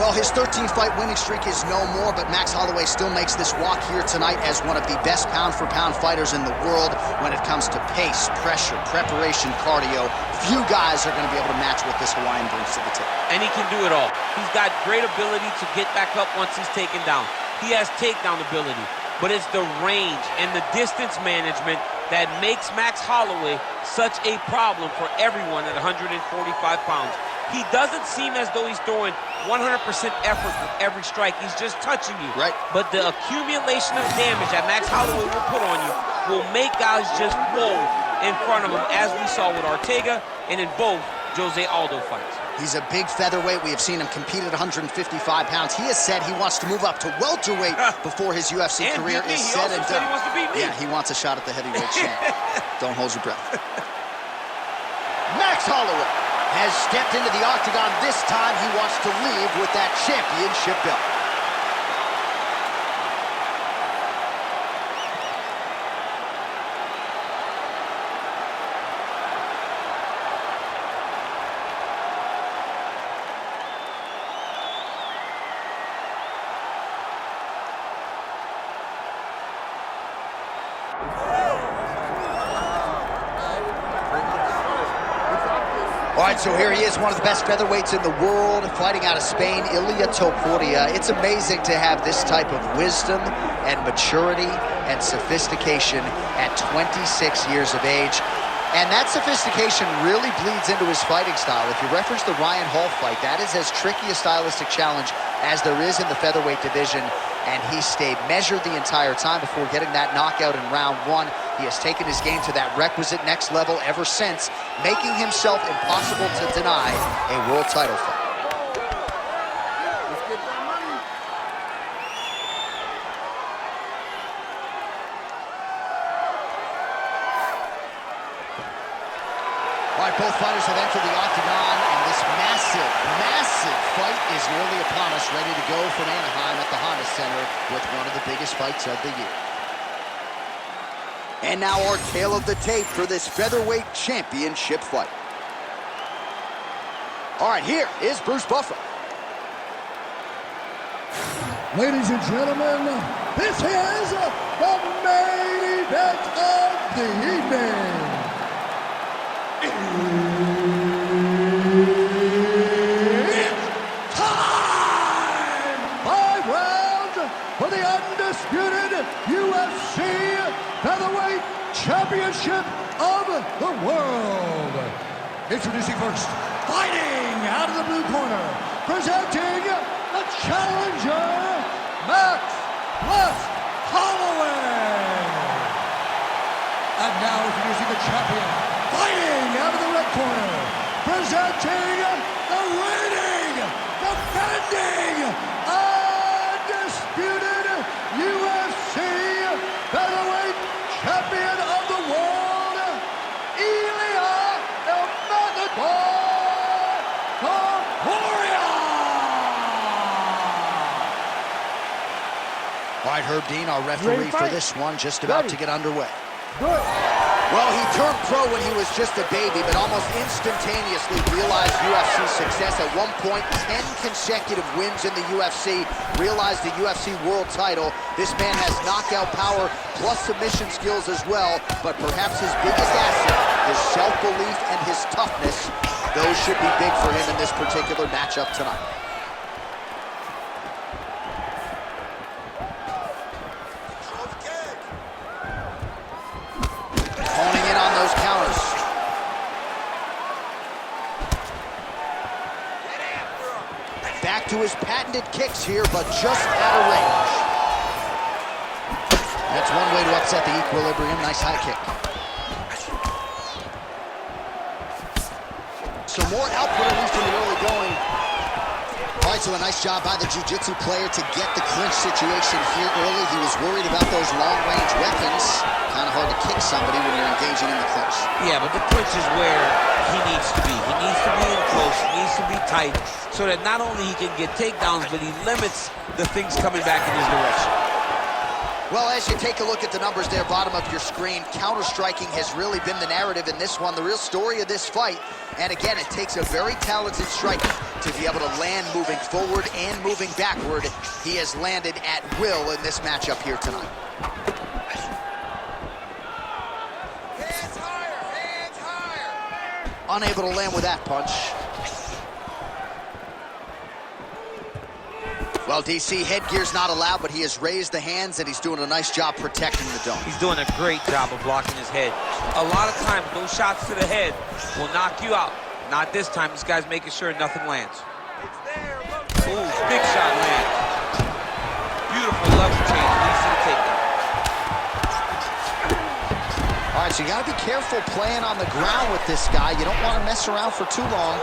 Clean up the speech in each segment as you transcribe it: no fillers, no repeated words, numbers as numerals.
Well, his 13-fight winning streak is no more, but Max Holloway still makes this walk here tonight as one of the best pound-for-pound fighters in the world when it comes to pace, pressure, preparation, cardio. Few guys are going to be able to match what this Hawaiian brings to the table. And he can do it all. He's got great ability to get back up once he's taken down. He has takedown ability, but it's the range and the distance management that makes Max Holloway such a problem for everyone at 145 pounds. He doesn't seem as though he's throwing 100% effort with every strike. He's just touching you. Right. But the accumulation of damage that Max Holloway will put on you will make guys just roll in front of him, as we saw with Ortega and in both Jose Aldo fights. He's a big featherweight. We have seen him compete at 155 pounds. He has said he wants to move up to welterweight before his UFC career is said and done. He wants to beat me. Yeah, he wants a shot at the heavyweight champ. Don't hold your breath. Max Holloway has stepped into the octagon. This time he wants to leave with that championship belt. All right, so here he is, one of the best featherweights in the world, fighting out of Spain, Ilia Topuria. It's amazing to have this type of wisdom and maturity and sophistication at 26 years of age. And that sophistication really bleeds into his fighting style. If you reference the Ryan Hall fight, that is as tricky a stylistic challenge as there is in the featherweight division. And he stayed measured the entire time before getting that knockout in round one. He has taken his game to that requisite next level ever since, making himself impossible to deny a world title fight. All right, both fighters have entered the octagon, and this massive, massive fight is nearly upon us, ready to go from Anaheim at the Honda Center with one of the biggest fights of the year. And now our tale of the tape for this featherweight championship fight. All right, here is Bruce Buffer. Ladies and gentlemen, this is the main event of the evening. It's time! 5 rounds for the undisputed UFC Featherweight Championship of the world. Introducing first, fighting out of the blue corner, presenting the challenger, Max Holloway. And now introducing the champion, fighting out of the red corner, presenting the reigning, defending, undisputed UFC Featherweight Champion of the world, Ilia Topuria. All right, Herb Dean, our referee for this one, just about to get underway. Good. Well, he turned pro when he was just a baby, but almost instantaneously realized UFC success. At one point, 10 consecutive wins in the UFC, realized the UFC world title. This man has knockout power plus submission skills as well, but perhaps his biggest asset, his self-belief and his toughness, those should be big for him in this particular matchup tonight. Honing in on those counters. Back to his patented kicks here, but just out of range. That's one way to upset the equilibrium. Nice high kick. So more output, at least in the early going. All right, so a nice job by the jiu-jitsu player to get the clinch situation here early. He was worried about those long-range weapons. Kind of hard to kick somebody when you're engaging in the clinch. Yeah, but the clinch is where he needs to be. He needs to be in close, he needs to be tight, so that not only he can get takedowns, but he limits the things coming back in his direction. Well, as you take a look at the numbers there, bottom of your screen, counter-striking has really been the narrative in this one, the real story of this fight. And again, it takes a very talented striker to be able to land moving forward and moving backward. He has landed at will in this matchup here tonight. Hands higher, hands higher. Unable to land with that punch. Well, DC, headgear's not allowed, but he has raised the hands, and he's doing a nice job protecting the dome. He's doing a great job of blocking his head. A lot of times, those shots to the head will knock you out. Not this time. This guy's making sure nothing lands. Ooh, big shot lands. Beautiful level change. Leads to the takedown. All right, so you got to be careful playing on the ground with this guy. You don't want to mess around for too long.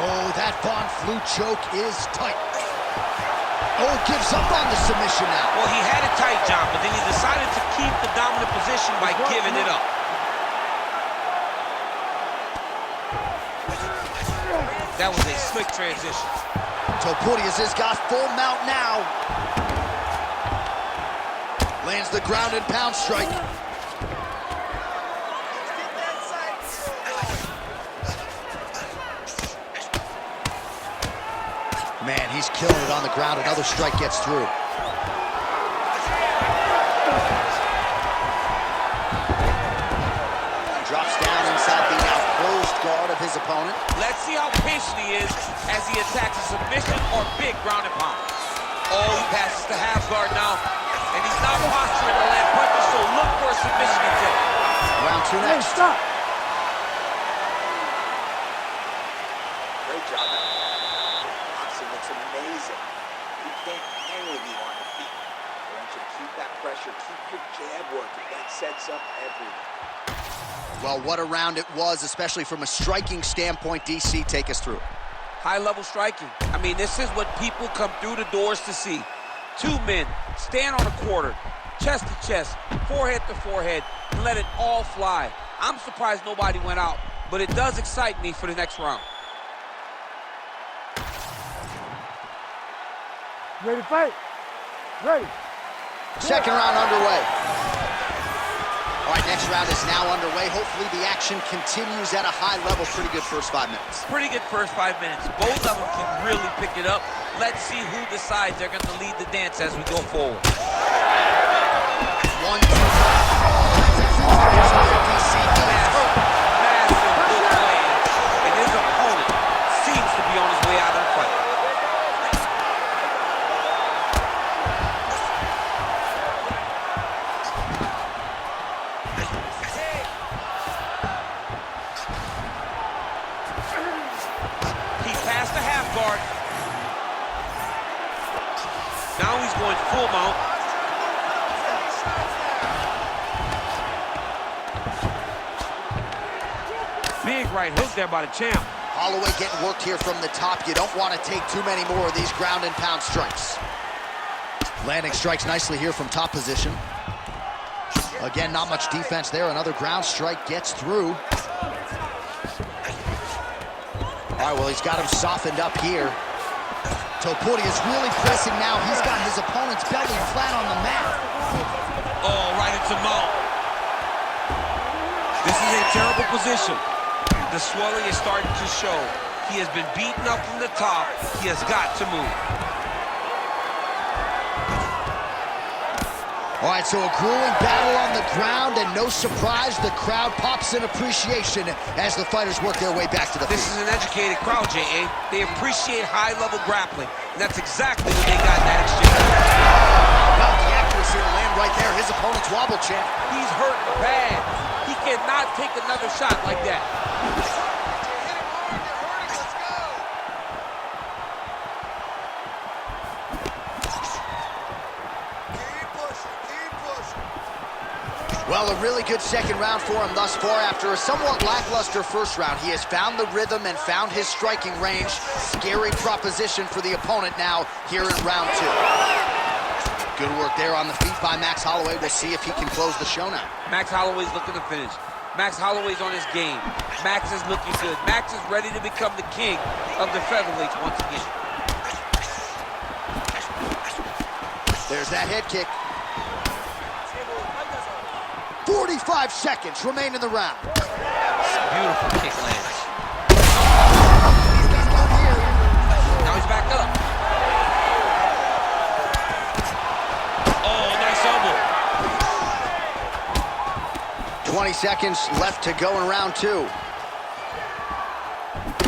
Oh, that Von Flue choke is tight. Oh, gives up on the submission now. Well, he had it tight, John, but then he decided to keep the dominant position by giving it up. That was a slick transition. Topuria's has got full mount now. Lands the ground and pound strike. Man, he's killing it on the ground. Another strike gets through. Drops down inside the now closed guard of his opponent. Let's see how patient he is as he attacks a submission or big ground and pound. Oh, he passes the half guard now, and he's not posturing to land punches, so look for a submission attempt. Round two next. Hey, stop. Great job. Boxing looks amazing. You can't hang with you on the feet. I want you to keep that pressure, keep your jab working. That sets up everything. Well, what a round it was, especially from a striking standpoint. DC, take us through. High-level striking. I mean, this is what people come through the doors to see. Two men stand on a quarter, chest to chest, forehead to forehead, and let it all fly. I'm surprised nobody went out, but it does excite me for the next round. Ready to fight? Ready. Second round underway. All right, next round is now underway. Hopefully the action continues at a high level. Pretty good first 5 minutes. Pretty good first 5 minutes. Both of them can really pick it up. Let's see who decides they're going to lead the dance as we go forward. 1, 2, 3. Massive good play. And his opponent seems to be on his way out of the fight. Past the half guard. Now he's going full mount. Big right hook there by the champ. Holloway getting worked here from the top. You don't want to take too many more of these ground and pound strikes. Landing strikes nicely here from top position. Again, not much defense there. Another ground strike gets through. All right, well, he's got him softened up here. Topuria is really pressing now. He's got his opponent's belly flat on the mat. Oh, right into mount. This is a terrible position. The swelling is starting to show. He has been beaten up from the top. He has got to move. All right, so a grueling battle on the ground, and no surprise, the crowd pops in appreciation as the fighters work their way back to the field. This is an educated crowd, J.A. They appreciate high-level grappling, and that's exactly what they got in that exchange. About the accuracy to land right there. His opponent's wobble champ. He's hurt bad. He cannot take another shot like that. Well, a really good second round for him thus far. After a somewhat lackluster first round, he has found the rhythm and found his striking range. Scary proposition for the opponent now here in round two. Good work there on the feet by Max Holloway. We'll see if he can close the show now. Max Holloway's looking to finish. Max Holloway's on his game. Max is looking good. Max is ready to become the king of the featherweights once again. There's that head kick. 45 seconds remain in the round. Beautiful kick lands. He's got one here. Now he's back up. Oh, nice elbow. 20 seconds left to go in round 2.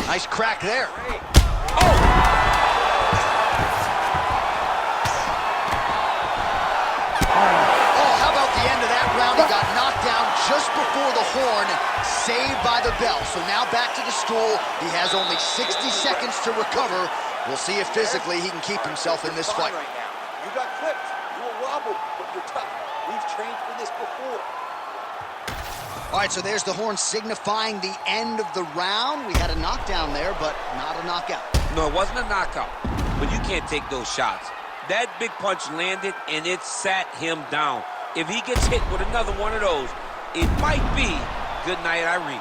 Nice crack there. He got knocked down just before the horn, saved by the bell. So now back to the stool. He has only 60 seconds to recover. We'll see if physically he can keep himself in this fight. Right now. You got clipped. You were wobbled, but you're tough. We've trained for this before. All right, so there's the horn signifying the end of the round. We had a knockdown there, but not a knockout. No, it wasn't a knockout, but you can't take those shots. That big punch landed, and it sat him down. If he gets hit with another one of those, it might be good night, Irene.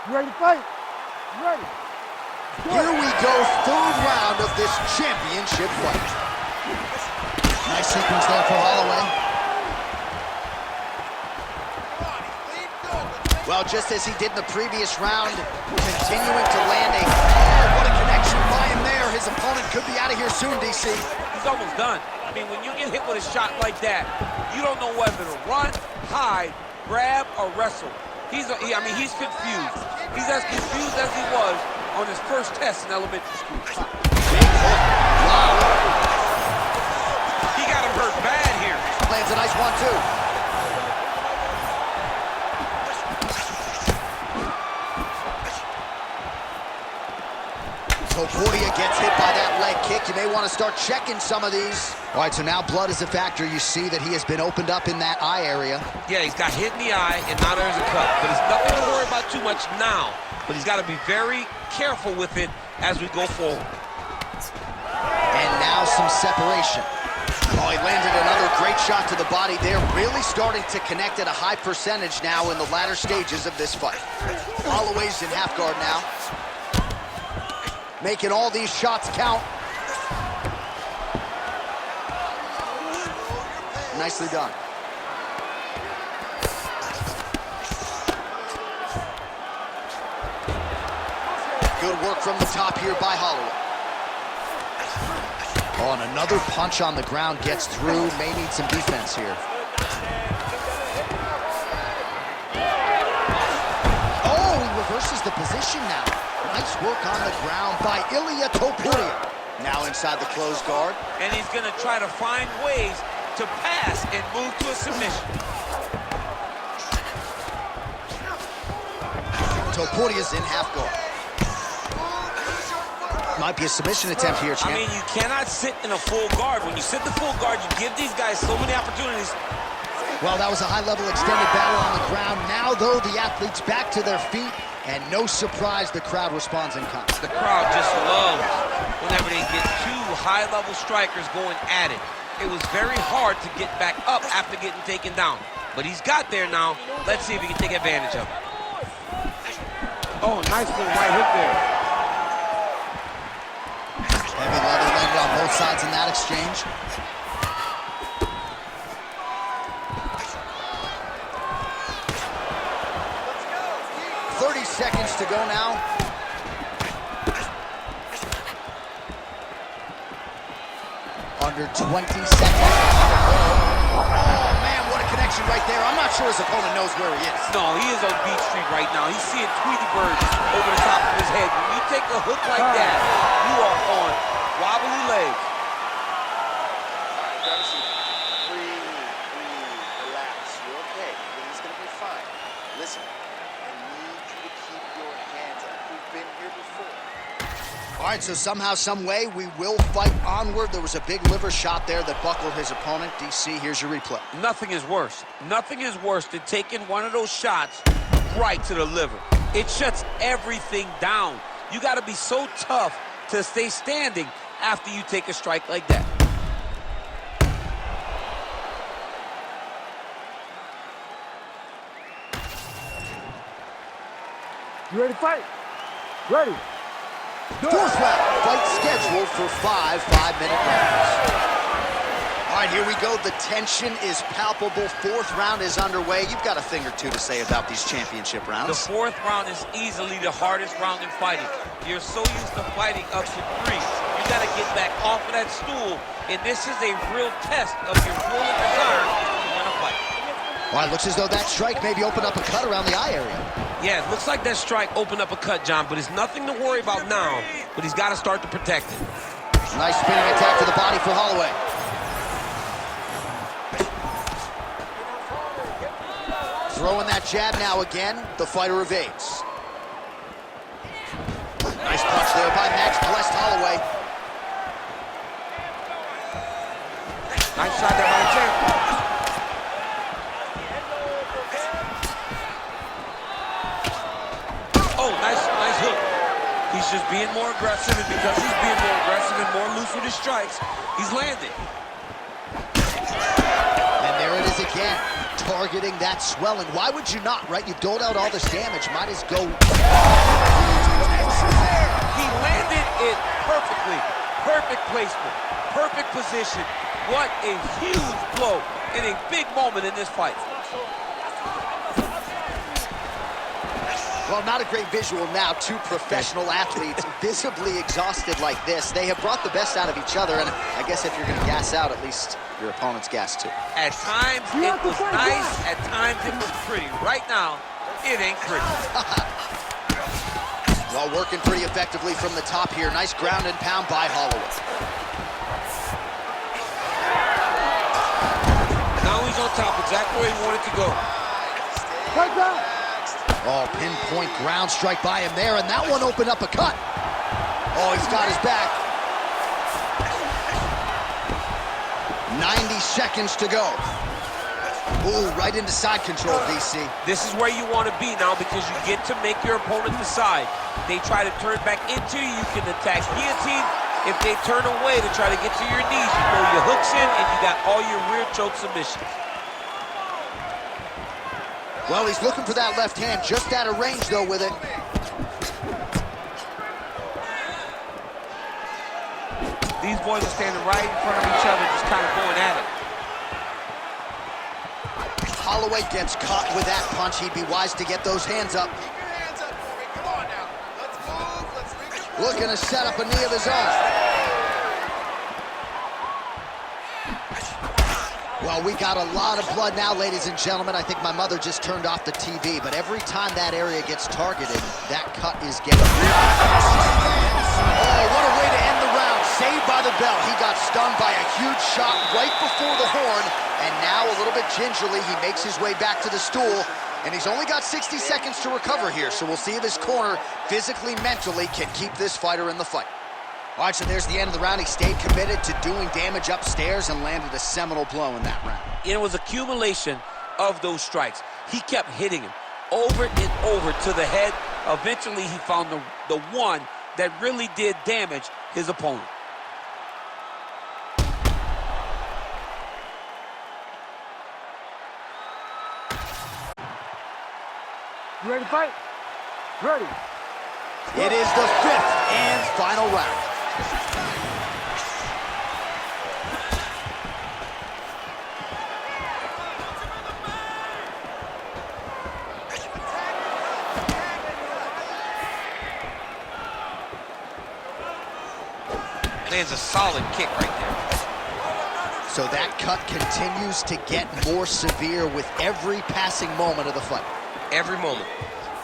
You ready to fight? You ready? Here we go, third round of this championship fight. Nice sequence there for Holloway. Well, just as he did in the previous round, continuing to land a... Oh, what a connection by him there. His opponent could be out of here soon, DC. He's almost done. I mean, when you get hit with a shot like that, you don't know whether to run, hide, grab, or wrestle. He's confused. He's as confused as he was on his first test in elementary school. Big hook. Wow. He got him hurt bad here. Lands a nice one, too. Topuria gets hit by that leg kick. You may want to start checking some of these. All right, so now blood is a factor. You see that he has been opened up in that eye area. Yeah, he's got hit in the eye, and now there's a cut. But it's nothing to worry about too much now. But he's got to be very careful with it as we go forward. And now some separation. Oh, he landed another great shot to the body there. Really starting to connect at a high percentage now in the latter stages of this fight. Holloway's in half guard now. Making all these shots count. Nicely done. Good work from the top here by Holloway. Oh, and another punch on the ground gets through. May need some defense here. Oh, he reverses the position now. Nice work on the ground by Ilia Topuria. Now inside the closed guard. And he's going to try to find ways to pass and move to a submission. Topuria's in half guard. Might be a submission attempt here, champ. I mean, you cannot sit in a full guard. When you sit in the full guard, you give these guys so many opportunities. Well, that was a high-level extended battle on the ground. Now, though, the athletes back to their feet, and no surprise, the crowd responds in kind. The crowd just loves whenever they get two high-level strikers going at it. It was very hard to get back up after getting taken down. But he's got there now. Let's see if he can take advantage of it. Oh, nice little right hook there. Heavy leather landed on both sides in that exchange. Seconds to go now. Under 20 seconds. Oh, man, what a connection right there. I'm not sure his opponent knows where he is. No, he is on Beach Street right now. He's seeing Tweety birds over the top of his head. When you take a hook like that, you are on wobbly legs. Breathe, relax. You're okay. Everything's going to be fine. Listen. All right, so somehow, some way, we will fight onward. There was a big liver shot there that buckled his opponent. DC, here's your replay. Nothing is worse. Nothing is worse than taking one of those shots right to the liver. It shuts everything down. You got to be so tough to stay standing after you take a strike like that. You ready to fight? Ready. Fourth round, fight scheduled for 5 5-minute rounds. All right, here we go. The tension is palpable. Fourth round is underway. You've got a thing or two to say about these championship rounds. The fourth round is easily the hardest round in fighting. You're so used to fighting up to 3. You got to get back off of that stool, and this is a real test of your will and desire to win a fight. All right, looks as though that strike maybe opened up a cut around the eye area. Yeah, it looks like that strike opened up a cut, John, but it's nothing to worry about now, but he's got to start to protect it. Nice spinning attack to the body for Holloway. Throwing that jab now again, the fighter evades. Nice punch there by Max blessed Holloway. Nice shot there by the champ. Oh, nice hook. He's just being more aggressive, and because he's being more aggressive and more loose with his strikes, he's landing. And there it is again, targeting that swelling. Why would you not, right? You've doled out all this damage, might as go. He landed it perfectly. Perfect placement, perfect position. What a huge blow in a big moment in this fight. Well, not a great visual now. Two professional athletes visibly exhausted like this. They have brought the best out of each other, and I guess if you're going to gas out, at least your opponent's gas too. At times, it was nice. At times, it was pretty. Right now, it ain't pretty. Well, working pretty effectively from the top here. Nice ground and pound by Holloway. Now he's on top, exactly where he wanted to go. Fight back. Oh, pinpoint ground strike by him there, and that one opened up a cut. Oh, he's got his back. 90 seconds to go. Ooh, right into side control, DC. This is where you want to be now, because you get to make your opponent decide. They try to turn back into you, you can attack guillotine. If they turn away to try to get to your knees, you throw your hooks in, and you got all your rear choke submissions. Well, he's looking for that left hand, just out of range, though, with it. These boys are standing right in front of each other, just kind of going at it. Holloway gets caught with that punch. He'd be wise to get those hands up. Looking to set up a knee of his own. Well, we got a lot of blood now, ladies and gentlemen. I think my mother just turned off the TV, but every time that area gets targeted, that cut is getting... Oh, what a way to end the round. Saved by the bell. He got stung by a huge shot right before the horn, and now a little bit gingerly, he makes his way back to the stool, and he's only got 60 seconds to recover here, so we'll see if his corner, physically, mentally, can keep this fighter in the fight. All right, so there's the end of the round. He stayed committed to doing damage upstairs and landed a seminal blow in that round. It was accumulation of those strikes. He kept hitting him over and over to the head. Eventually, he found the one that really did damage his opponent. You ready to fight? Ready. It is the 5th and final round. Lands a solid kick right there. So that cut continues to get more severe with every passing moment of the fight. Every moment.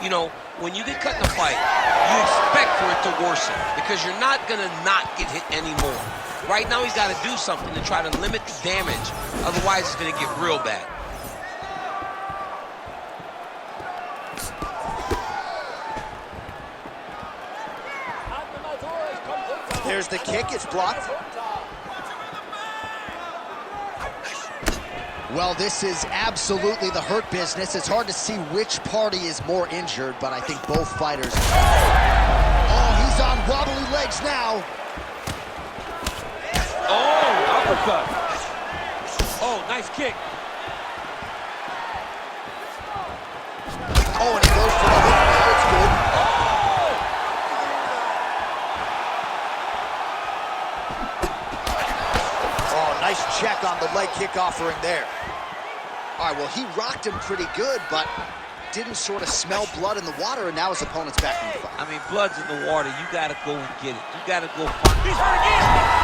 You know, when you get cut in a fight, you expect for it to worsen, because you're not going to not get hit anymore. Right now, he's got to do something to try to limit the damage. Otherwise, it's going to get real bad. There's the kick. It's blocked. Well, this is absolutely the hurt business. It's hard to see which party is more injured, but I think both fighters... Oh, he's on wobbly legs now. Oh, uppercut. Oh, nice kick. Oh, and he goes for the hook now. It's good. on the leg kick offering there. All right, well, he rocked him pretty good, but didn't sort of smell blood in the water, and now his opponent's back in the fight. I mean, blood's in the water. You got to go and get it. You got to go find it. He's hurt again!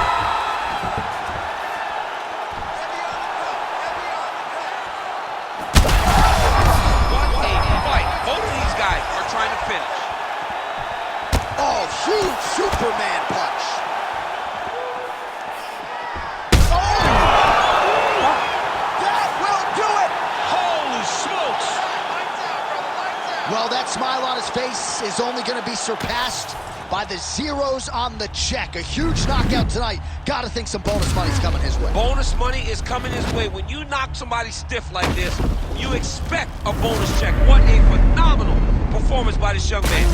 Both of these guys are trying to finish. Oh, huge Superman punch. Oh! That will do it! Holy smokes! Well, that smile on his face is only going to be surpassed by the zeros on the check. A huge knockout tonight. Got to think some bonus money's coming his way. Bonus money is coming his way. When you knock somebody stiff like this, you expect a bonus check. What a phenomenal performance by this young man.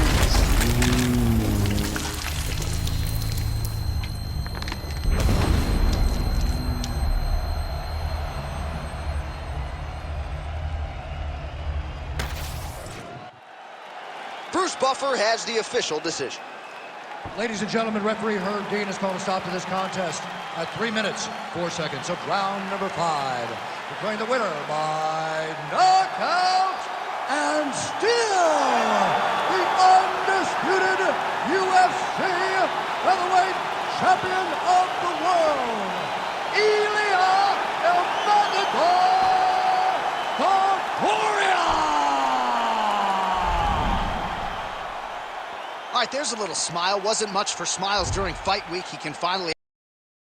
Bruce Buffer has the official decision. Ladies and gentlemen, referee Herb Dean has called a stop to this contest at 3 minutes, 4 seconds of round number 5. Declaring the winner by knockout and still the undisputed UFC featherweight champion of the world, Ilia Topuria! All right, there's a little smile. Wasn't much for smiles during fight week. He can finally